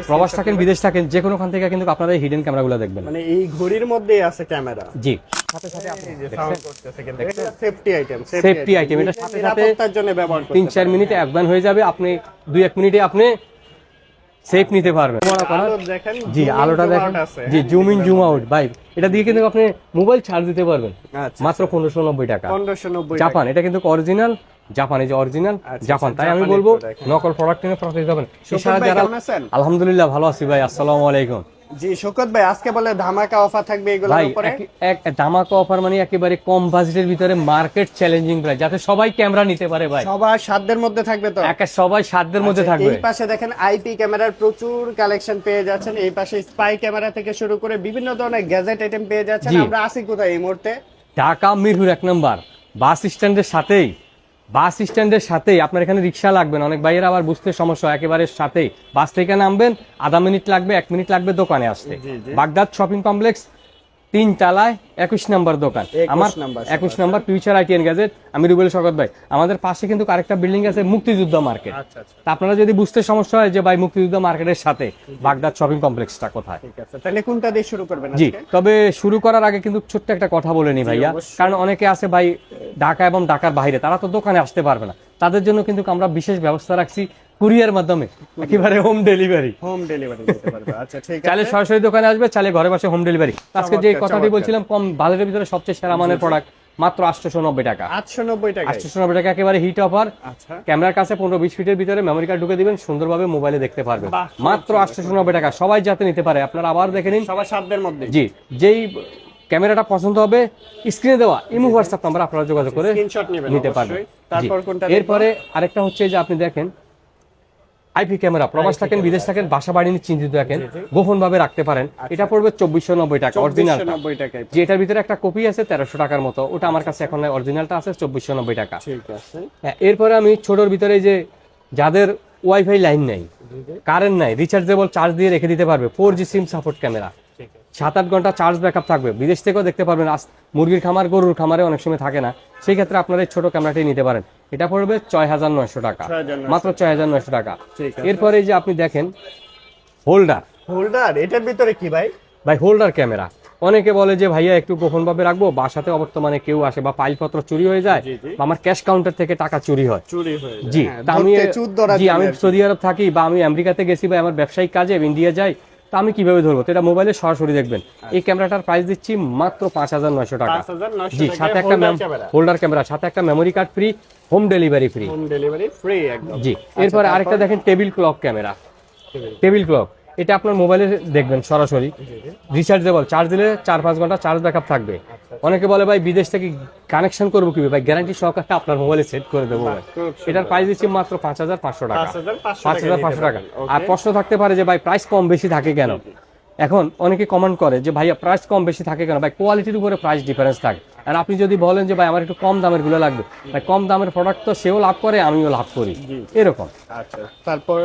প্রবাস থাকেন বিদেশ থাকেন যে কোনোখান থেকে কিন্তু আপনারা এই হিডেন ক্যামেরাগুলো দেখবেন। মানে এই ঘড়ির মধ্যেই আছে ক্যামেরা। জি, সাথে সাথে আপনি যে সাউন্ড করতেছে কিন্তু এটা সেফটি আইটেম, সেফটি আইটেম, এটা সাথে সাথে নিরাপত্তার জন্য ব্যবহার করতে 3-4 মিনিটে একবান হয়ে যাবে, আপনি 2-1 মিনিটে আপনি সেফ নিতে পারবেন। আলো দেখেন, জি আলোটা দেখেন, জি জুম ইন জুম আউট ভাই, এটা দিয়ে কিন্তু আপনি মোবাইল চার্জ দিতে পারবেন মাত্র 1590 টাকা। 1590 জাপান, এটা কিন্তু অরিজিনাল জাপান, এই যে অরিজিনাল জাপান, তাই আমি বলবো নকল প্রোডাক্ট নিয়ে প্রফিট পাবেন। আলহামদুলিল্লাহ ভালো আছি ভাই, আসসালামু আলাইকুম। জি শওকত ভাই, আজকে বলে ধামাকা অফার থাকবে এগুলোর উপরে। এক ধামাকা অফার মানে একেবারে কম বাজেটের ভিতরে মার্কেট চ্যালেঞ্জিং প্রাইস, যাতে সবাই ক্যামেরা নিতে পারে ভাই। সবার সাধ্যের মধ্যে থাকবে তো? সবাই সাধ্যের মধ্যে থাকবে। এই পাশে দেখেন আইপি ক্যামেরার প্রচুর কালেকশন পেয়ে যাচ্ছেন, এই পাশে স্পাই ক্যামেরা থেকে শুরু করে বিভিন্ন ধরনের গ্যাজেট আইটেম পেয়ে যাচ্ছেন। আমরা আছি কোথায় এই মুহূর্তে? ঢাকা মিরপুর 1 নম্বর বাস স্ট্যান্ডের সাথেই, আপনার এখানে রিক্সা লাগবে না, অনেক ভাইয়ের আবার বুঝতে সমস্যা, একেবারে সাথেই বাস থেকে নামবেন, আধা মিনিট লাগবে 1 মিনিট লাগবে দোকানে আসতে। বাগদাদ শপিং কমপ্লেক্স 3 তলায় 21 নম্বর দোকান, আমার 21 নম্বর ফিউচার আইটি এন্ড গ্যাজেট। আমি রুবেল শওকত ভাই, আমাদের পাশে কিন্তু আরেকটা বিল্ডিং আছে মুক্তিযুদ্ধ মার্কেট। তা আপনারা যদি বুঝতে সমস্যা হয় যে ভাই মুক্তিযুদ্ধ মার্কেটের সাথে বাগদাদ শপিং কমপ্লেক্সটা কোথায়, ঠিক আছে, তাহলে কোনটা দিয়ে শুরু করবেন আজকে? জি, তবে শুরু করার আগে কিন্তু ছোট্ট একটা কথা বলে নি ভাইয়া, কারণ অনেকে আছে ভাই ঢাকা এবং ঢাকার বাইরে, তারা তো দোকানে আসতে পারবে না, তাদের জন্য কিন্তু আমরা বিশেষ ব্যবস্থা রাখছি কুরিয়ার মাধ্যমে, একেবারে হোম ডেলিভারি দিতে পারবে। আচ্ছা ঠিক আছে, চাইলে সরাসরি দোকানে আসবে, চাইলে ঘরে বসে হোম ডেলিভারি। আজকে যে কথাটি বলছিলাম কম বাজেটের ভিতরে সবচেয়ে সেরা মানের প্রোডাক্ট মাত্র 890 টাকা। 890 টাকা একেবারে হিট অফার। ক্যামেরার কাছে 15-20 ফিটের ভিতরে মেমোরি কার্ড ঢুকে দিবেন, সুন্দরভাবে মোবাইলে দেখতে পারবেন মাত্র 890 টাকা। সবাই যাতে নিতে পারে, আপনারা আবার দেখে নিন সবার সাধ্যের মধ্যে। জি, যেই ক্যামেরাটা পছন্দ হবে স্ক্রিনে দেওয়া ইমো হোয়াটসঅ্যাপ নাম্বার আপনারা যোগাযোগ করে স্ক্রিনশট নেবেন নিতে পারবেন। তারপর কোনটা? এরপরে আরেকটা হচ্ছে যে আপনি দেখেন আইপি ক্যামেরা, প্রবাস থাকেন বিদেশ থাকেন, বাসা বাড়ি নিয়ে চিন্তিত থাকেন, গোপন ভাবে রাখতে পারেন, এটা পড়বে 2490 টাকা অরিজিনাল। যে এটার ভিতরে একটা কপি আছে 1300 টাকার মতো, ওটা আমার কাছে এখন অরিজিনালটা আছে 2490 টাকা। ঠিক আছে, এরপরে আমি ছোটর ভিতরে যে যাদের ওয়াইফাই লাইন নাই, কারেন্ট নাই, রিচার্জেবল চার্জ দিয়ে রেখে দিতে পারবে 4G সিম সাপোর্ট ক্যামেরা, 7-8 ঘন্টা চার্জ ব্যাকআপ থাকবে, বিদেশ থেকেও দেখতে পারবেন। মুরগির খামার গরুর খামারে অনেক সময় থাকে না, সেই ক্ষেত্রে আপনারা এই ছোট ক্যামেরাটি নিতে পারেন, এটা পড়বে 6900 টাকা, মাত্র 6900 টাকা। এরপরে যে আপনি দেখেন হোল্ডার, এটার ভিতরে কি ভাই? হোল্ডার ক্যামেরা, অনেকে বলে যে ভাইয়া একটু গোপন ভাবে রাখবো, বাসাতে অবর্তমানে কেউ আসে বা ফাইলপত্র চুরি হয়ে যায়, বা আমার ক্যাশ কাউন্টার থেকে টাকা চুরি হয়। জি, আমি সৌদি আরব থাকি বা আমি আমেরিকাতে গেছি বা আমার ব্যবসায়িক কাজে ইন্ডিয়া যাই, তা আমি কিভাবে ধরবো? তো এটা মোবাইলে সরাসরি দেখবেন। এই ক্যামেরাটার প্রাইস দিচ্ছি মাত্র 5900 টাকা। জি, সাথে একটা হোল্ডার ক্যামেরা, সাথে একটা memory card free, home delivery free একদম। জি, এরপরে আরেকটা দেখেন table clock camera, table clock, এটা আপনার মোবাইলে দেখবেন সরাসরি, রিচার্জেবল, চার্জ দিলে 4-5 ঘন্টা চার্জ ব্যাকআপ থাকবে। অনেকে বলে ভাই বিদেশ থেকে কানেকশন করবো কিভাবে? ভাই গ্যারান্টি সহকারে আপনার মোবাইলে সেট করে দেবো ভাই। এটার প্রাইস দিচ্ছি মাত্র 5500 টাকা, 5500 টাকা। আর প্রশ্ন থাকতে পারে যে ভাই প্রাইস কম বেশি থাকে কেন? এখন অনেকে কমেন্ট করে যে ভাইয়া প্রাইস কম বেশি থাকে কেন? ভাই কোয়ালিটির উপরে প্রাইস ডিফারেন্স থাকে। আর আপনি যদি বলেন যে ভাই আমার একটু কম দামের গুলো লাগবে, ভাই কম দামের প্রোডাক্ট তো সেও লাভ করে, আমিও লাভ করি, এরকম। আচ্ছা, তারপর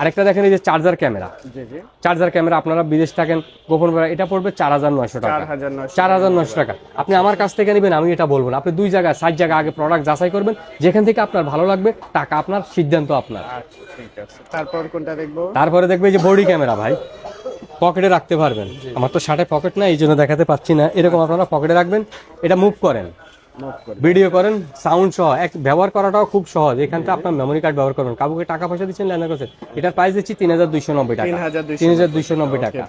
আরেকটা দেখেন এই যে চার্জার ক্যামেরা, আপনারা বিদেশ থাকেন গোপন, এটা পড়বে 4900 টাকা, 4900 টাকা। আপনি আমার কাছ থেকে নেবেন, আমি এটা বলবো না, আপনি 2 জায়গায় 7 জায়গা আগে প্রোডাক্ট যাচাই করবেন, যেখান থেকে আপনার ভালো লাগবে, টাকা আপনার, সিদ্ধান্ত আপনার। তারপর কোনটা দেখবো? তারপরে দেখবে যে বডি ক্যামেরা, ভাই পকেটে রাখতে পারবেন, আমার তো শার্টে পকেট না, এই জন্য দেখাতে পাচ্ছি না, এরকম আপনারা পকেটে রাখবেন, এটা মুভ করেন, ভিডিও করেন, সাউন্ড সহ, ব্যবহার করাটাও খুব সহজ। এখানটা আপনার মেমোরি কার্ড ব্যবহার করবেন, কাউকে টাকা পয়সা দিচ্ছেন লেনদেন করছেন, এটার প্রাইস দিচ্ছি 3290 টাকা, 3290 টাকা।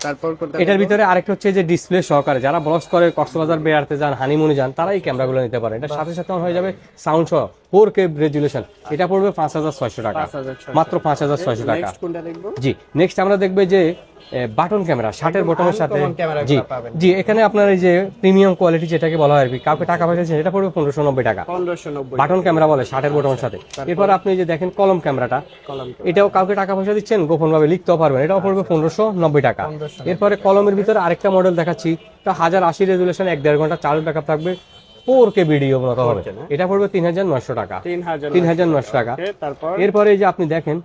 এটার ভিতরে আরেকটা হচ্ছে যে ডিসপ্লে সহকারে, যারা ব্লগস করে, কক্সবাজার বেড়াতে যান, হানিমুনে যান, তারা এই ক্যামেরাগুলো নিতে পারেন। এটার সাথে সাথে হয়ে যাবে সাউন্ড সহ 4K রেজুলেশন, এটা পড়বে 5600 টাকা, মাত্র 5600 টাকা। জি, নেক্সট আমরা দেখবে যে বাটন ক্যামেরা, শার্টের বটনের সাথে। জি জি, এখানে আপনার এই যে প্রিমিয়াম কোয়ালিটি যেটাকে বলা হয় আর কি, কাউকে টাকা পয়সা দিচ্ছেন, এটা পড়বে 1590 টাকা, বাটন ক্যামেরা বলে, শার্টের বটনের সাথে। এরপর আপনি যে দেখেন কলম ক্যামেরাটা, এটাও কাউকে টাকা পয়সা দিচ্ছেন, গোপন ভাবে লিখতেও পারবেন, এটাও পড়বে 1590 টাকা। এরপরে কলমের ভিতরে আরেকটা মডেল দেখাচ্ছি, এটা 1080 রেজুলেশন, 1-1.5 ঘন্টা চার্জ ব্যাকআপ থাকবে, 4K ভিডিও মতো হবে, এটা পড়বে 3900 টাকা, 3900 টাকা। এরপরে এই যে আপনি দেখেন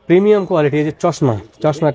প্রিমিয়াম কোয়ালিটি, এই যে চশমা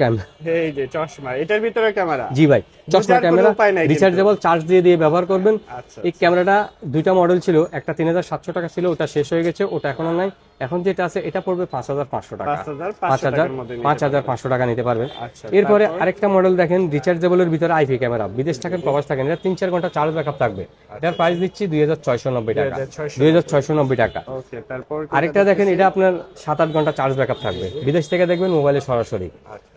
ক্যামেরা, এই যে চশমা, এটার ভিতরে ক্যামেরা। জি ভাই, চশমা বোঝার কোনো ক্যামেরা, উপায় নাই কিন্তু। রিচার্জেবল, চার্জ দিয়ে দিয়ে ব্যবহার করবেন। আচ্ছা, এই ক্যামেরাটা দুইটা মডেল ছিল, একটা 3700 টাকা ছিল, ওটা শেষ হয়ে গেছে, ওটা এখনো নাই। এখন যেটা আছে এটা পড়বে 5500 টাকা, 5500 টাকার মধ্যে নিতে 5500 টাকা নিতে পারবেন। আচ্ছা, এরপরে আরেকটা মডেল দেখেন রিচার্জেবলের ভিতরে আইপি ক্যামেরা, বিদেশ থাকেন প্রবাস থাকেন, এটা 3-4 ঘন্টা চার্জ ব্যাকআপ থাকবে। এটার প্রাইস দিচ্ছি 2690 টাকা, 2690 টাকা। ওকে, তারপর আরেকটা দেখেন এটা আপনার 7-8 ঘন্টা চার্জ ব্যাকআপ থাকবে, বিদেশ থেকে দেখবেন মোবাইলে সরাসরি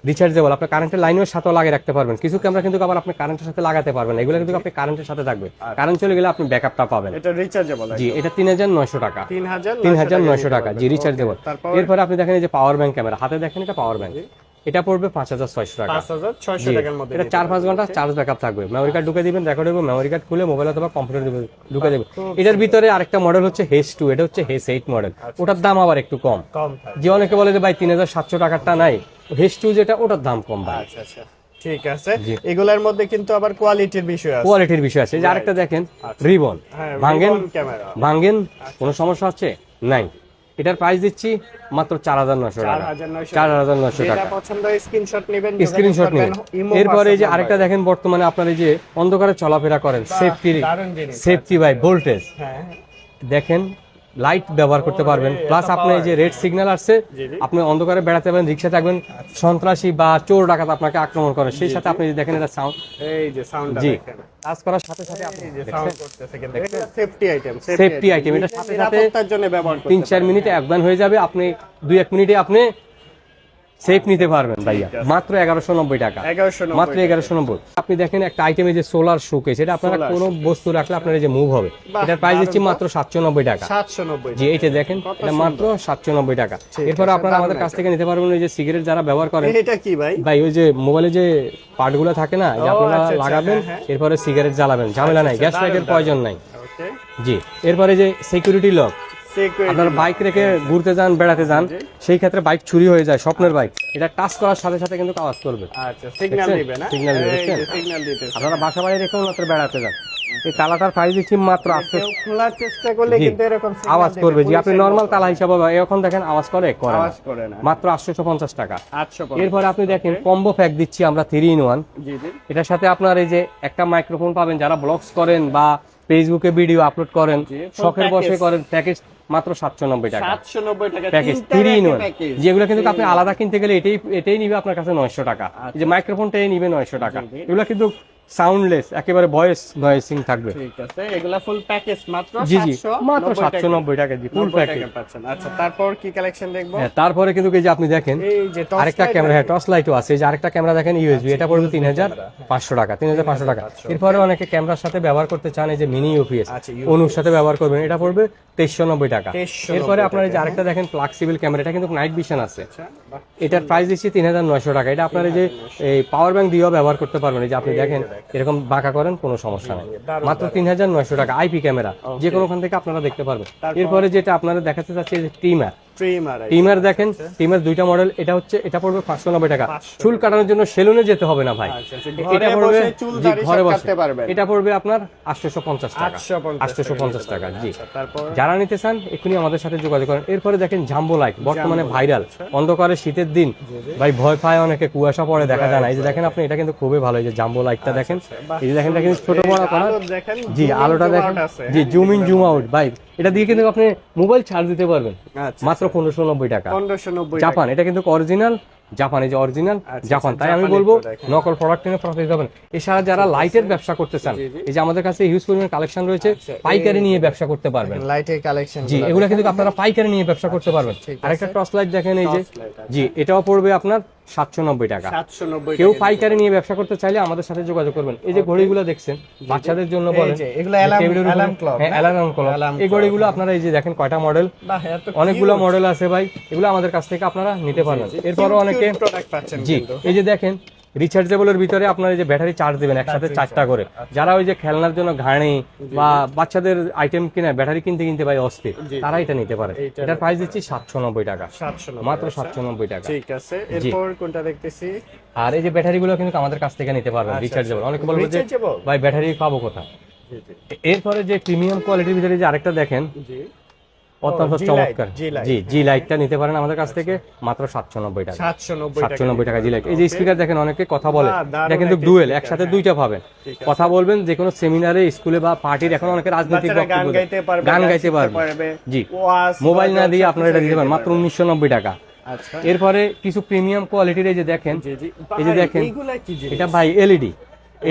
রিচার্জেবল, আপনি কারেন্টের লাইনের সাথেও লাগিয়ে রাখতে পারবেন। কিছু ক্যামেরা কিন্তু আবার আপনি কারেন্টের সাথে লাগাতে পারবেন, এগুলো কিন্তু আপনি কারেন্টের সাথে থাকবে, কারেন্ট চলে গেলে আপনি ব্যাকআপটা পাবেন। এটা রিচার্জেবল জি, এটা 3900 টাকা, 3900 টাকা, জি রিচার্জেবল। এরপরে আপনি দেখেন এই যে পাওয়ার ব্যাংক ক্যামেরা, হাতে দেখেন এটা পাওয়ার ব্যাংক, এটা পড়বে 5600 টাকা, 5600 টাকার মধ্যে। এটা 4-5 ঘন্টা চার্জ ব্যাকআপ থাকবে। মেমরি কার্ড ঢুকে দিবেন, রেকর্ড হবে, মেমরি কার্ড খুলে মোবাইল অথবা কম্পিউটার ঢুকে দেবেন। এটার ভিতরে আরেকটা মডেল হচ্ছে H2, এটা হচ্ছে H8 মডেল, ওটার দাম আবার একটু কম। যে অনেকে বলে যে ভাই 3700 টাকারটা নাই, H2 যেটা ওটার দাম কম ভাই। আচ্ছা আচ্ছা, ঠিক আছে। এগুলোর মধ্যে কিন্তু আবার কোয়ালিটির বিষয় আছে, কোয়ালিটির বিষয় আছে। যে আরেকটা দেখেন রিবন, ভাঙেন ভাঙেন কোনো সমস্যা হচ্ছে নাই। এটার প্রাইস দিচ্ছি মাত্র 4900 টাকা, 4900 টাকা। যেটা পছন্দ হয় স্ক্রিনশট নেবেন, স্ক্রিনশট নেবেন। এরপরে এই যে আরেকটা দেখেন, বর্তমানে আপনার এই যে অন্ধকারে চলাফেরা করেন, সেফটি বাই ভোল্টেজ, হ্যাঁ দেখেন লাইট ব্যবহার করতে পারবেন, প্লাস আপনি এই যে রেড সিগন্যাল আসছে, আপনি অন্ধকারে বেড়াতে পারেন, রিক্সা থাকবেন, সন্ত্রাসী বা চোর ডাকাত আপনাকে আক্রমণ করে, সেই সাথে আপনি দেখেন এটা সাউন্ড, এই যে সাউন্ডটা জি দেখেন, কাজ করার সাথে সাথে আপনি এই যে সাউন্ড করতেছে কিন্তু এটা সেফটি আইটেম, সেফটি আইটেম, এটা সাথে সাথে নিরাপত্তার জন্য ব্যবহার করতে 3-4 মিনিটে একবান হয়ে যাবে, আপনি 2-1 মিনিটে আপনি সেফ নিতে পারবেন ভাইয়া, মাত্র 1190 টাকা, 1190 মাত্র 1190। আপনি দেখেন একটা আইটেমে যে সোলার শোকেস, এটা আপনারা কোনো বস্তু রাখলে আপনার এই যে মুভ হবে, এটার প্রাইস দিচ্ছি মাত্র 790 টাকা, 790। জি এইটা দেখেন, এটা মাত্র 790 টাকা। এরপর আপনারা আমাদের কাছ থেকে নিতে পারবেন ওই যে সিগারেট যারা ব্যবহার করেন, এটা কি ভাই? ভাই ওই যে মোবাইলে যে পার্টগুলো থাকে না, যে আপনারা লাগাবেন, এরপরে সিগারেট জ্বালাবেন, ঝামেলা নাই, গ্যাস লাইটের প্রয়োজন নাই। ওকে, জি, এরপরে যে সিকিউরিটি লক, আপনার বাইক রেখে ঘুরতে যান, বেড়াতে যান, সেই ক্ষেত্রে বাইক চুরি হয়ে যায়, স্বপ্নের বাইক, এটা টাচ করার সাথে সাথে কিন্তু আওয়াজ করবে। আচ্ছা, সিগন্যাল দিবে না, সিগন্যাল দিবে, এই যে সিগন্যাল দিতে। আপনারা বাসা বাড়ি রেখেও মাত্র বেড়াতে যান, এই তালাটার প্রাইস দিচ্ছি মাত্র 800, কেউ খোলার চেষ্টা করলে কিন্তু এরকম signal আওয়াজ দিবে, করবে। জি, আপনি পুলিশের নরমাল মতো। তালা হিসাবে এখন দেখেন আওয়াজ করে না, আওয়াজ করে না, মাত্র 850 টাকা। 850। এরপরে আপনি দেখেন কম্বো প্যাক দিচ্ছি আমরা 3-in-1, জি জি, এটার সাথে আপনার এই যে একটা মাইক্রোফোন পাবেন, যারা ব্লগস করেন বা ফেসবুকে ভিডিও আপলোড করেন, শখের বসে করেন, প্যাকেজ মাত্র 790 টাকা, 790 টাকা প্যাকেজ তিনটা 3-in-1, প্যাকেজ। যেগুলো কিন্তু আপনি আলাদা কিনতে গেলে এটাই নিবে আপনার কাছে 900 টাকা, এই যে মাইক্রোফোনটাই নিবে 900 টাকা। এগুলো কিন্তু সাউন্ডলেস, একেবারে ভয়েস নয়েসিং থাকবে। ঠিক আছে, এগুলা ফুল প্যাকেজ মাত্র জি জি, 790 মাত্র 790 টাকা, জি ফুল 90 প্যাকেজ। টাকা পাচ্ছেন। আচ্ছা, তারপর কি কালেকশন দেখবো? হ্যাঁ, তারপরে কিন্তু এই যে আপনি দেখেন এই যে টর্চ আরেকটা ক্যামেরা, হ্যাঁ টর্চ লাইটও আছে, এই যে আরেকটা ক্যামেরা দেখেন ইউএসবি, এটা পড়বে 3500 টাকা, 3500 টাকা। এরপরে অনেকে ক্যামেরার সাথে ব্যবহার করতে চান, এই যে মিনি ইউপিএস, আচ্ছা, অনুর সাথে ব্যবহার করবেন, এটা পড়বে 2390 টাকা। 2390 এরপরে আপনার এই যে আরেকটা দেখেন ফ্লেক্সিবল ক্যামেরা, এটা কিন্তু নাইট ভিশন আছে, বাহ, এটার প্রাইস দিচ্ছি 3900 টাকা। এটা আপনার এই যে এই পাওয়ার ব্যাংক দিয়েও ব্যবহার করতে পারবেন, এই যে আপনি দেখেন এরকম বাঁকা করেন, কোনো সমস্যা নেই, মাত্র 3900 টাকা। আইপি ক্যামেরা, যে কোনো ওখান থেকে আপনারা দেখতে পারবেন। এরপরে যেটা আপনারা দেখাতে চাচ্ছি যে ট্রিমার, ট্রিমার টিমার দেখেন, টিমার দুইটা মডেল, এটা হচ্ছে, এটা পড়বে 590 টাকা। চুল কাটানোর জন্য সেলুনে যেতে হবে না ভাই, এটা পড়বে, জি ঘরে বসে, এটা পড়বে আপনার 850 টাকা, 850 টাকা, জি। তারপর যারা নিতে চান এক্ষুনি আমাদের সাথে যোগাযোগ করেন। এরপরে দেখেন জাম্বো লাইট, বর্তমানে ভাইরাল, অন্ধকারে শীতের দিন ভাই ভয় পায় অনেকে, কুয়াশা পড়ে দেখা যায় না, এই যে দেখেন আপনি, এটা কিন্তু খুবই ভালো, এই যে জাম্বো লাইটটা দেখেন, এই যে দেখেন, এটা কিন্তু ছোট বড় করা, জি আলোটা দেখেন, জি জুম ইন জুম আউট ভাই, এটা দিয়ে কিন্তু আপনি মোবাইল চার্জ দিতে পারবেন, মাত্র 1590 টাকা, 1590 জাপান, এটা কিন্তু অরিজিনাল জাপান, এই যে অরিজিনাল জাপান, তাই আমি বলবো নকল প্রোডাক্ট নিয়ে প্রফিট হবেন। এছাড়া যারা লাইটের ব্যবসা করতে চান, এই যে আমাদের কাছে হিউজ পরিমাণ কালেকশন রয়েছে, পাইকারি নিয়ে ব্যবসা করতে পারবেন, লাইটের কালেকশন, জি এগুলো কিন্তু আপনারা পাইকারি নিয়ে ব্যবসা করতে পারবেন। আরেকটা টর্চ লাইট দেখেন, এই যে জি এটাও পড়বে আপনার 790 টাকা। 790। কেউ পাইকারি নিয়ে ব্যবসা করতে চাইলে আমাদের সাথে যোগাযোগ করবেন। এই যে ঘড়িগুলো দেখছেন বাচ্চাদের জন্য বলেন, এগুলো অ্যালার্ম ক্লক, হ্যাঁ অ্যালার্ম ক্লক, এই ঘড়িগুলো আপনারা এই যে দেখেন কয়টা মডেল, বাহ এত অনেকগুলো মডেল আছে ভাই, এগুলো আমাদের কাছ থেকে আপনারা নিতে পারবেন। এরপরও অনেকে, প্রোডাক্ট পাচ্ছেন জি কিন্তু। এই যে দেখেন রিচার্জেবলের ভিতরে আপনার এই যে ব্যাটারি চার্জ দিবেন একসাথে 4টা করে, যারা ওই যে খেলনার জন্য ঘাড়ি বা বাচ্চাদের আইটেম কিনে ব্যাটারি কিনতে কিনতে ভাই অস্থির, তারা এটা নিতে পারে। এটার প্রাইস দিচ্ছি 790 টাকা, 790 মাত্র 790 টাকা। ঠিক আছে, এরপর কোনটা দেখতেছি? আর এই যে ব্যাটারিগুলো কিন্তু আমাদের কাছ থেকে নিতে পারবেন রিচার্জেবল। অনেকে বলবে যে ভাই ব্যাটারি পাবো কোথায়? এরপরে যে প্রিমিয়াম কোয়ালিটির ভিতরে যে আরেকটা দেখেন, জি অত্যন্ত G-Lite, চমৎকার। G-Lite। জি, জি লাইটটা নিতে পারেন আমাদের কাছ থেকে মাত্র 790 টাকা। 790 টাকা 790 টাকা জি লাইট। এই যে Okay। স্পিকার দেখেন অনেকে কথা বলে, বাহ, দারুণ এটা কিন্তু একটা ডুয়েল, speaker, একসাথে হ্যাঁ। দুইটা পাবেন। ঠিক আছে। কথা বলবেন যে কোনো সেমিনারে, স্কুলে বা পার্টির, এখন অনেকে রাজনৈতিক বাচ্চারা গান বক্তব্য গাইতে পারবে, গান গান গাইতে শিখতে পারবে। পারবে, জি, ওয়াজ, মোবাইল না গজল দিয়ে সব আপনারা কিছু এটা দিতে পারেন গাইতে মাত্র পারবে। 1990 টাকা। আচ্ছা। এরপরে কিছু প্রিমিয়াম কোয়ালিটির এই যে দেখেন, জি, জি। এই যে ভাই, দেখেন এইগুলা কি জিনিস? এটা ভাই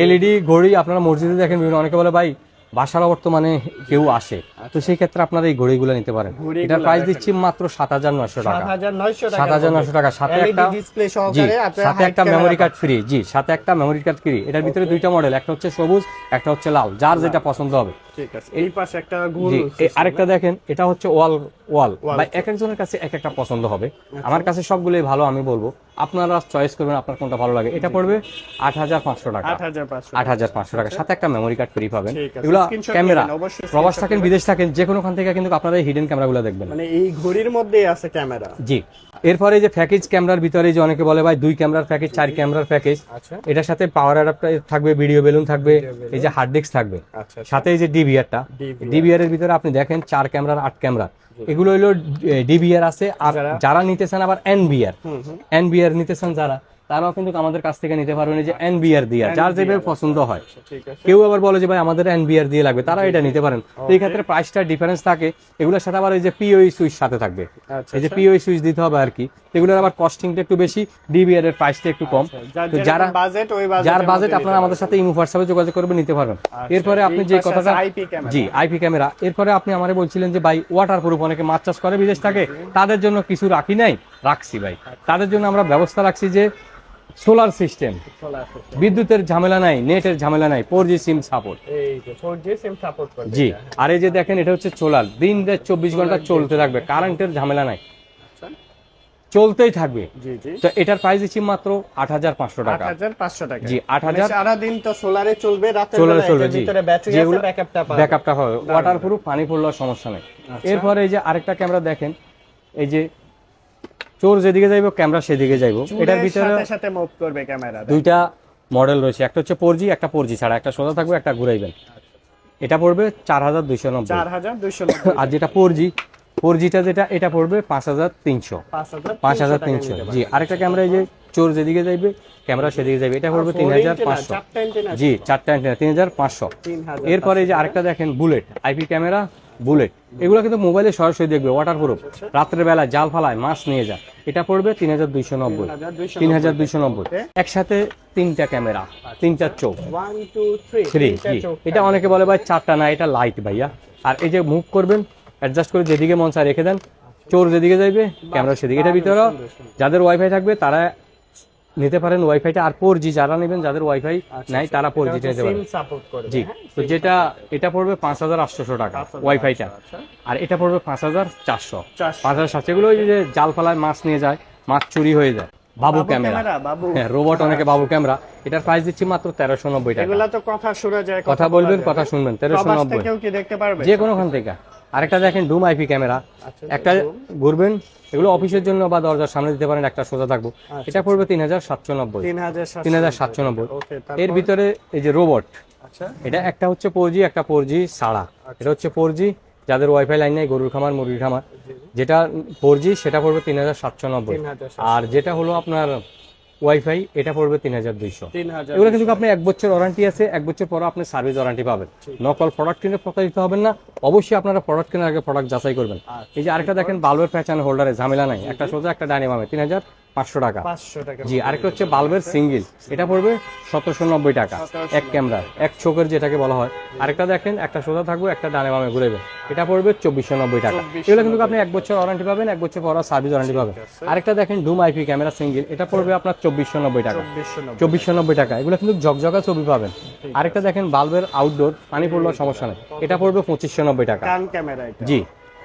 এলইডি ঘড়ি। আপনারা মসজিদে দেখেন বিভিন্ন, অনেকে বলে ভাই বাসার বর্তমানে কেউ আসে, তো সেই ক্ষেত্রে আপনারা এই ঘড়িগুলো নিতে পারেন। ঘড়িগুলো এটার প্রাইস দেখেন। দিচ্ছি মাত্র 7900 টাকা। 7900 টাকা। 7900 টাকা, সাথে একটা ডিসপ্লে জি, সহকারে আপনারা সাথে height একটা camera মেমোরি কার্ড পাচ্ছেন। ফ্রি। জি, সাথে একটা মেমোরি কার্ড ফ্রি। এটার ভিতরে দুইটা মডেল, একটা হচ্ছে সবুজ, একটা হচ্ছে লাল, যার যেটা পছন্দ হবে। ঠিক আছে। এই পাশে একটা গোল জি, আরেকটা দেখেন, এটা হচ্ছে ওয়াল Wall বা এক একজনের কাছে এক একটা পছন্দ হবে। আমার কাছে সবগুলোই ভালো, আমি বলবো আপনারা চয়েস করবেন আপনার কোনটা ভালো লাগে। এটা পড়বে 8500 টাকা। 8500 8500 টাকা, সাথে একটা মেমোরি কার্ড ফ্রি পাবেন। ঠিক আছে, এগুলো screenshot ক্যামেরা, নেবেন, অবশ্যই প্রবাস screenshot থাকেন, নেবেন। বিদেশ থাকেন, যে কোনোখান থেকে কিন্তু আপনারা এই হিডেন ক্যামেরাগুলো দেখবেন। মানে এই ঘড়ির মধ্যেই আছে ক্যামেরা। জি, এরপরে যে প্যাকেজ ক্যামেরার ভিতরে যে অনেকে বলে ভাই 2 ক্যামেরার প্যাকেজ, 4 ক্যামেরার প্যাকেজ, আচ্ছা। এটার সাথে পাওয়ার অ্যাডাপ্টার থাকবে, ভিডিও বেলুন থাকবে, এই যে হার্ড ডিস্ক থাকবে, আচ্ছা। সাথে এই যে ডিভিআরটা। DVR ডিভিআর এর ভিতরে আপনি দেখেন 4 ক্যামেরার 8 ক্যামেরা, এগুলো হলো ডিভিআর আছে। আর যারা নিতেছেন আবার এনবিআর নিতেছেন যারা, তারাও কিন্তু আমাদের কাছ থেকে নিতে পারবেন, এই যে এনবিআর দিয়ে, যার যেভাবে পছন্দ হয়। ঠিক আছে। কেউ আবার বলে যে ভাই আমাদের এনবিআর দিয়ে লাগবে, তারা এটা নিতে পারেন। তো এই ক্ষেত্রে প্রাইসটা ডিফারেন্স থাকে। এগুলোর সাথে আবার এই যে পিওই সুইচ সাথে থাকবে, আচ্ছা, এই যে পিওই সুইচ দিতে হবে আর কি। এগুলোর আবার কস্টিংটা একটু বেশি, ডিবিআর এর প্রাইসটা একটু কম। তো যারা বাজেট, ওই যার বাজেট, আপনারা আমাদের সাথে ইমো হোয়াটসঅ্যাপে যোগাযোগ করবে, নিতে পারবেন। এরপরে আপনি যে কথাটা, আইপি ক্যামেরা। জি আইপি ক্যামেরা। এরপরে আপনি আমারে বলছিলেন যে ভাই ওয়াটার প্রুফ, অনেকে মাছ চাষ করে বিদেশ থাকে, তাদের জন্য কিছু রাখি নাই, রাখছি ভাই। তাদের জন্য আমরা ব্যবস্থা রাখছি যে সোলার সিস্টেম, বিদ্যুতের ঝামেলা নাই, নেটের ঝামেলা নাই, 4G সিম সাপোর্ট। এই যে 4G সিম সাপোর্ট করে। জি, আর এই যে দেখেন, এটা হচ্ছে সোলার, দিন রাত 24 ঘন্টা চলতে থাকবে, কারেন্টের ঝামেলা নাই, চলতেই থাকবে। জি, জি। তো এটার প্রাইস দিচ্ছি মাত্র 8500 টাকা। 8500 টাকা। জি, 8000 সারা দিন তো সোলারে চলবে, রাতের সোলারে বেলা চলবে। এটার জি, ভিতরে ব্যাটারি আছে, যেগুলো ব্যাকআপটা পাবে। ব্যাকআপটা হবে, ওয়াটারপ্রুফ, পানি পড়লেও সমস্যা নেই। এরপরে এই যে আরেকটা ক্যামেরা দেখেন, এই যে চোর যেদিকে যাইবো ক্যামেরা সেদিকে যাইবো। এটার ভিতরে সাথে সাথে মুভ করবে ক্যামেরা। দুইটা মডেল রয়েছে, একটা হচ্ছে 4G, একটা 4G ছাড়া, একটা সোজা থাকবে, একটা ঘুরাইবেন। এটা পড়বে 4290। 4290। আর যেটা 4Gটা যেটা, এটা পড়বে 5300। 5300। জি, আরেকটা ক্যামেরা, এই যে চোর যেদিকে যাইবে ক্যামেরা সেদিকে যাবে, এটা পড়বে 3500। জি, 4টা অ্যান্টেনা 3500। এরপরে এই যে আরেকটা দেখেন, বুলেট আইপি ক্যামেরা, বুলেট। এগুলো কিন্তু মোবাইলে সরাসরি দেখবে, ওয়াটারপ্রুফ, রাত্রের বেলা জাল ফালায় মাছ নিয়ে যায়। এটা পড়বে 3290। 3290। একসাথে 3টা ক্যামেরা, 3টা চোখ, 1 2 3 3। জি, এটা অনেকে বলে ভাই 4টা না, এটা লাইট ভাইয়া। আর এই যে মুভ করবেন, অ্যাডজাস্ট করে যেদিকে মন চায় রেখে দেন, চোর যেদিকে যাইবে ক্যামেরা সেদিকে। এটার ভিতরে যাদের ওয়াইফাই থাকবে তারা নিতে পারেন ওয়াইফাইটা। আর 4G যারা নেবেন, যাদের ওয়াইফাই নাই, তারা 4G নিতে পারেন। জি, তো যেটা এটা পড়বে 5800 টাকা ওয়াইফাইটা, আর এটা পড়বে 5400। 5700। এগুলো ওই যে জাল ফালায় মাছ নিয়ে যায়, মাছ চুরি হয়ে যায়। বাবু ক্যামেরা, হ্যাঁ, রোবট অনেকে বাবু ক্যামেরা। এটার প্রাইস দিচ্ছি মাত্র 1390 টাকা। এগুলা তো কথা শোনা যায়, কথা বলবেন, কথা শুনবেন, 1390। কেউ কি দেখতে পারবে? যে কোনোখান থেকে। আরেকটা দেখেন, ডুম আইপি ক্যামেরা, একটা ঘুরবেন, এগুলো অফিসের জন্য বা দরজার সামনে দিতে পারেন, একটা সোজা থাকবো। এটা পড়বে 3790। 3790। এর ভিতরে এই যে রোবট, এটা একটা হচ্ছে 4G, একটা 4G ছাড়া। এটা হচ্ছে 4G, যাদের ওয়াইফাই লাইন নেই, গরুর খামার, মুরগির খামার, যেটা 4G সেটা পড়বে 3790। আর যেটা হলো আপনার ওয়াইফাই, এটা পড়বে 3200। এগুলো কিন্তু আপনি 1 বছর ওয়ারেন্টি আছে, 1 বছর পর আপনি সার্ভিস ওয়ারেন্টি পাবেন। নকল প্রোডাক্ট কিনে প্রতারিত হবেন না। অবশ্যই আপনারা প্রোডাক্ট কেনার আগে প্রোডাক্ট যাচাই করবেন। এই যে আরেকটা দেখেন, বাল্বের প্যাচান হোল্ডারে ঝামেলা নাই, একটা সোজা, একটা ডাইনামামে, 3500 টাকা। জি, আরেকটা হচ্ছে বাল্বের সিঙ্গেল, এটা পড়বে 1790 টাকা। এক ক্যামেরা, এক চোখের যেটাকে বলা হয়। আরেকটা দেখেন, একটা সোজা থাকবে, একটা ডাইনামামে ঘুরেবে, এটা পড়বে 2490 টাকা। এগুলো কিন্তু আপনি 1 বছর ওয়ারেন্টি পাবেন, 1 বছর পর সার্ভিস ওয়ারেন্টি পাবেন। আরেকটা দেখেন, ডুম আইপি ক্যামেরা সিঙ্গেল, এটা পড়বে আপনার 2490 টাকা। 2490 টাকা। এগুলো কিন্তু জগজগা ছবি পাবেন। আরেকটা দেখেন, বাল্বের আউটডোর, পানি পড়লেও সমস্যা নেই, এটা পড়বে 2590 টাকা। জি,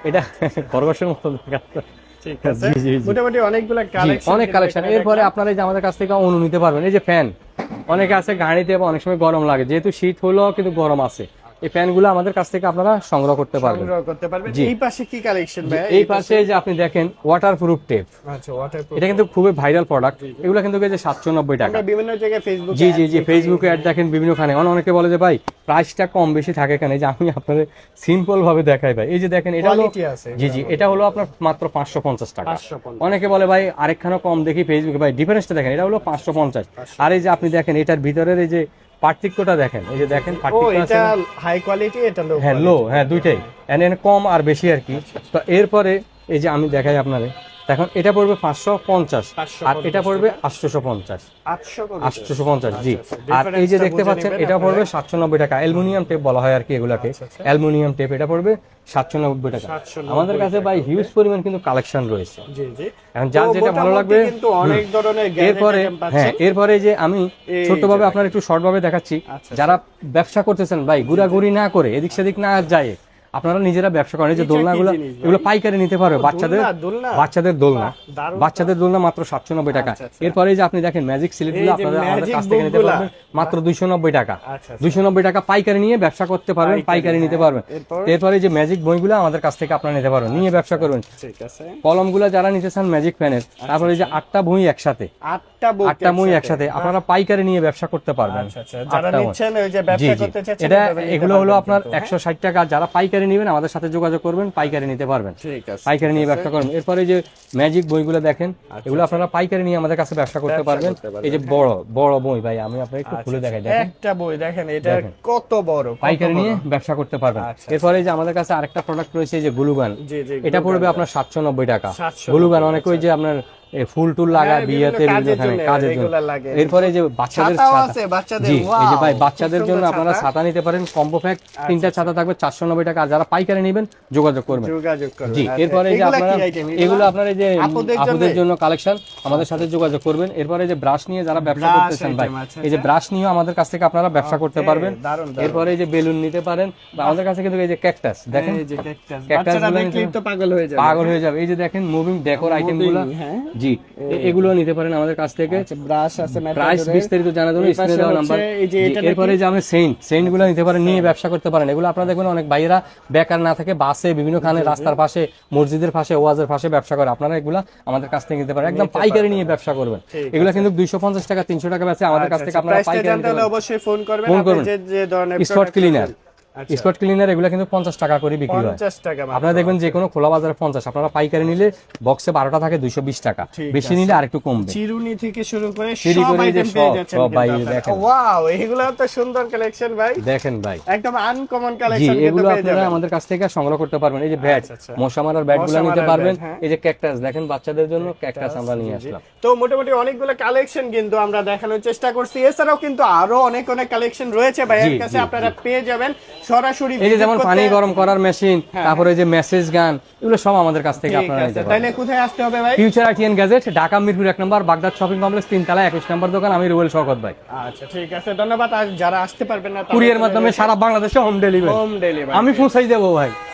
এটা খরগোশের মতো দেখাচ্ছে। ঠিক আছে, মোটামুটি অনেকগুলো কালেকশন, অনেক কালেকশন। এরপরে আপনারা এই যে আমাদের কাছ থেকে অনু নিতে পারবেন। এই যে ফ্যান, অনেকে আছে গাড়িতে বা অনেক সময় গরম লাগে, যেহেতু শীত হলো কিন্তু গরম আছে, এই ফ্যানগুলো আমাদের কাছ থেকে আপনারা সংগ্রহ করতে পারবেন। সংগ্রহ করতে পারবেন। জি। এই পাশে কি কালেকশন ভাই? এই পাশে যে আপনি দেখেন ওয়াটারপ্রুফ টেপ, আচ্ছা, ওয়াটারপ্রুফ। এটা কিন্তু খুবই ভাইরাল প্রোডাক্ট। এগুলো কিন্তু এই যে 790 টাকা। আমরা বিভিন্ন জায়গায় ফেসবুকে জি জি জি, ফেসবুকে অ্যাড দেখেন বিভিন্নখানে। অনেকে বলে যে ভাই প্রাইসটা কম বেশি থাকে এখানে, যে আমি আপনাদের সিম্পল ভাবে দেখাই ভাই। এই যে দেখেন এটা হলো, কোয়ালিটি আছে। জি জি, এটা হলো আপনার মাত্র 550 টাকা। 550। অনেকে বলে ভাই আরেকখানে কম দেখি ফেসবুকে, ভাই ডিফারেন্সটা দেখেন, এটা হলো 550। আর এই যে আপনি দেখেন এটার ভিতরের এই যে পার্থক্যটা দেখেন, এই যে দেখেন ও, পার্থক্য আছে এটা না? হাই কোয়ালিটি, এটা লো। হ্যাঁ লো, হ্যাঁ দুইটাই, এনে কম আর বেশি আর কি। তো এরপরে এই যে আমি দেখাই আপনারে, এখন এটা পড়বে 550 আর এটা পড়বে 850। 850, জি। আর এই যে দেখতে পাচ্ছেন এটা পড়বে 790 টাকা। অ্যালুমিনিয়াম টেপ বলা হয় আর কি এগুলাকে, অ্যালুমিনিয়াম টেপ। এটা পড়বে 790 টাকা। আমাদের কাছে ভাই হিউজ পরিমাণ কিন্তু কালেকশন রয়েছে। জি জি। এখন যার যেটা ভালো লাগবে। কিন্তু অনেক ধরনের গ্যাজেট এরপরে আইটেম পাচ্ছেন। হ্যাঁ, এরপরে যে আমি এই ছোটভাবে যে আপনার একটু শর্ট ভাবে দেখাচ্ছি। আচ্ছা, যারা ব্যবসা করতেছেন ভাই, ঘোরাঘুরি না করে এদিক সেদিক না যায়, আপনারা নিজেরা ব্যবসা করেন। এই যে এটা কি দোলনাগুলো, জিনিস ভাই? এগুলো পাইকারি নিতে পারবে। বাচ্চাদের দোলনা? বাচ্চাদের দোলনা, দারুণ। বাচ্চাদের দোলনা মাত্র 790 টাকা। আচ্ছা, আচ্ছা। এরপরে যে আপনি দেখেন ম্যাজিক সিলেটগুলো এই যে আপনারা আমাদের ম্যাজিক কাছ থেকে নিতে বুকগুলা। পারবেন মাত্র 290 টাকা। আচ্ছা, আচ্ছা। 290 টাকা পাইকারি নিয়ে ব্যবসা করতে পারবেন, পাইকারি নিতে পারবেন। এরপর? এরপরে যে ম্যাজিক বইগুলো আমাদের কাছ থেকে আপনারা নিতে পারবেন, নিয়ে ব্যবসা করবেন। ঠিক আছে। কলমগুলো যারা নিতে চান ম্যাজিক পেনের, তারপরে এই যে 8টা বই একসাথে, 8টা মই একসাথে আপনারা পাইকারি নিয়ে ব্যবসা করতে পারবেন। আচ্ছা আচ্ছা, যারা 8টা মই। নিচ্ছেন ওই যে জি ব্যবসা জি, করতে চাচ্ছেন এটা এভাবে নিতে এগুলো হলো পারবেন আপনার কিন্তু, হ্যাঁ? 160 টাকা। যারা পাইকারি নেবেন আমাদের সাথে যোগাযোগ করবেন, পাইকারি নিতে পারবেন। ঠিক আছে। পাইকারি নিয়ে ব্যবসা করবেন। এরপরে যে ম্যাজিক বইগুলো দেখেন, এগুলো আপনারা পাইকারি নিয়ে আমাদের কাছে ব্যবসা করতে ব্যবসা পারবেন। করতে পারবেন, এই যে বড় বড় বই ভাই, আমি আপনাকে একটু খুলে দেখাই, দেখেন একটা বই দেখেন, এটা দেখেন। কত বড়, কত পাইকারি বড়। নিয়ে ব্যবসা করতে পারবেন। আচ্ছা, এরপরে যে আমাদের কাছে আরেকটা প্রোডাক্ট রয়েছে, এই যে গ্লুগান, জি জি, এটা glue পড়বে gun। আপনার 790 টাকা। 790, গ্লুগান অনেক ওই যে আপনার ফুল টুল লাগায় হ্যাঁ, বিয়েতে, বিভিন্ন কাজের বিভিন্নখানে জন্য, কাজের জন্য। regular লাগে। এরপরে যে বাচ্চাদের ছাতাও ছাতা আছে বাচ্চাদের, জি, এই যে wow, ভাই খুব বাচ্চাদের সুন্দর জন্য আপনারা ছাতা। ছাতা নিতে পারেন, কম্বো প্যাক 3টা ছাতা থাকবে 490 টাকা। আর যারা পাইকারি নেবেন যোগাযোগ করবেন। যোগাযোগ করবেন। জি। আচ্ছা, এরপরে যে এগুলা আপনারা কি item? এগুলো আপনার এই যে আপুদের আপুদের জন্য? জন্য কালেকশন, আমাদের সাথে যোগাযোগ করবেন। এরপরে যে ব্রাশ নিয়ে যারা ব্যবসা Brush করতেছেন ভাই, item, আচ্ছা, এই যে আচ্ছা। ব্রাশ নিয়েও আমাদের কাছ থেকে আপনারা ব্যবসা করতে Okay, পারবেন। দারুণ, দারুণ। এরপরে এই যে বেলুন নিতে পারেন, বা আমাদের কাছে কিন্তু এই যে ক্যাকটাস দেখেন, এই যে cactus, Cactus বাচ্চারা গুলো দেখলেই নিতে- তো পাগল হয়ে যাবে। পাগল হয়ে যাবে। এই যে দেখেন মুভিং ডেকোর আইটেমগুলো, হ্যাঁ। জি, এগুলো নিতে পারেন আমাদের কাছ থেকে। ব্রাশ আছে, প্রাইস বিস্তারিত জানার জন্য এই পাশে স্ক্রিনে দেওয়া হচ্ছে নাম্বার। এই যে এটা এরপরে যে আমি সেন্ট গুলো নিতে পারেন, নিয়ে ব্যবসা করতে পারেন। এগুলো আপনারা দেখবেন অনেক ভাইয়েরা বেকার না থাকে বাসে, বিভিন্ন খানে, রাস্তার পাশে, মসজিদের পাশে, ওয়াজের পাশে ব্যবসা করে। আপনারা এগুলো আমাদের কাছ থেকে নিতে পারেন, একদম পাইকারি নিয়ে ব্যবসা করবেন। এগুলো কিন্তু 250 টাকা 300 টাকা বেচে, আমাদের কাছ থেকে আপনারা পাইকারি জানতে নিতে হলে পারেন। অবশ্যই ফোন করবেন। ফোন আপনি করবেন। যে ধরনের স্পট product ক্লিনার, খুঁজছেন। আচ্ছা, স্পট ক্লিনার এগুলো কিন্তু 50 টাকা করে বিক্রি হয়। 50 টাকা মাত্র। আপনারা দেখবেন যে কোনো খোলা বাজারে 50, আপনারা পাইকারি নিলে বক্সে 12টা থাকে 220 টাকা, ঠিক বেশি আছে। নিলে আরেকটু কমবে। চিরুনি থেকে শুরু করে চিরুনি সব করে এই যে আইটেম পেয়ে সব- যাচ্ছেন সব কিন্তু ভাই আপনারা। দেখেন। ওয়াও, এগুলো তো সুন্দর কালেকশন ভাই, দেখেন ভাই, একদম আনকমন জি, কালেকশন কিন্তু এগুলো পেয়ে আপনারা যাবেন। আমাদের কাছ থেকে সংগ্রহ করতে পারবেন। এই যে ব্যাট, আচ্ছা, আচ্ছা। মশা মারার ব্যাট গুলো মশা নিতে মারার পারবেন। ব্যাট, হ্যাঁ। এই যে ক্যাকটাস দেখেন, বাচ্চাদের জন্য ক্যাকটাস আমরা নিয়ে জি, জি। আসলাম। তো মোটামুটি অনেকগুলো কালেকশন কিন্তু আমরা দেখানোর চেষ্টা করছি। এছাড়াও কিন্তু আরো অনেক অনেক কালেকশন রয়েছে ভাইয়ের জি, কাছে, জি, আপনারা পেয়ে যাবেন সরাসরি এই যে visit যেমন করতে। পানি গরম করার মেশিন, তারপরে এই যে মেসেজ গান, এগুলো সব আমাদের কাছ থেকে ঠিক আপনারা আছে, নিতে তাইলে পারবেন। কোথায় আসতে হবে ভাই? Future ITN gadget, Dhaka Mirpur 1 নম্বর, বাগদাদ শপিং কমপ্লেক্স, 3 তলা, 21 নম্বর দোকান। আমি রুবেল শওকত ভাই। আচ্ছা ঠিক আছে, ধন্যবাদ। আর যারা আসতে পারবেন না, কুরিয়ার মাধ্যমে সারা বাংলাদেশে হোম ডেলিভারি হোম ডেলিভারি আমি পৌঁছাই দেবো ভাই।